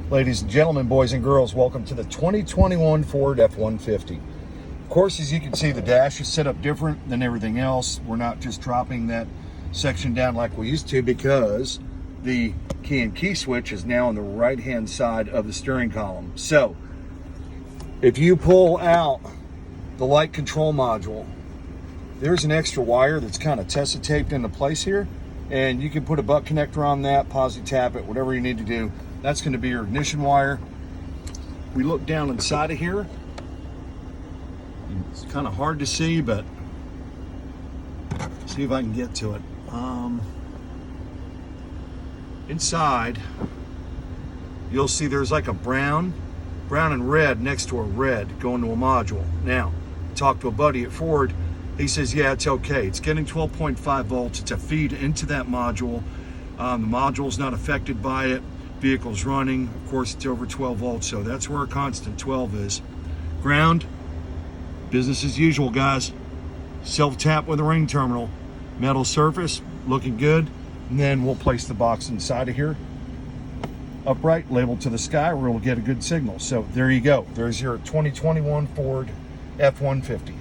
Ladies and gentlemen, boys and girls, welcome to the 2021 Ford F150. Of course, as you can see, the dash is set up different than everything else. We're not just dropping that section down like we used to because the key and key switch is now on the right-hand side of the steering column. So, if you pull out the light control module, there's an extra wire that's kind of tesa taped into place here, and you can put a butt connector on that, posi tap it, whatever you need to do. That's going to be your ignition wire. We look down inside of here. It's kind of hard to see, but see if I can get to it. Inside, you'll see there's like a brown and red next to a red going to a module. Now, talked to a buddy at Ford. He says, yeah, it's okay. It's getting 12.5 volts. It's a feed into that module. The module's not affected by it. Vehicle's running. Of course, it's over 12 volts, so that's where a constant 12 is. Ground, business as usual, guys. Self-tap with a ring terminal. Metal surface, looking good. And then we'll place the box inside of here. Upright, labeled to the sky, where we'll get a good signal. So there you go. There's your 2021 Ford F-150.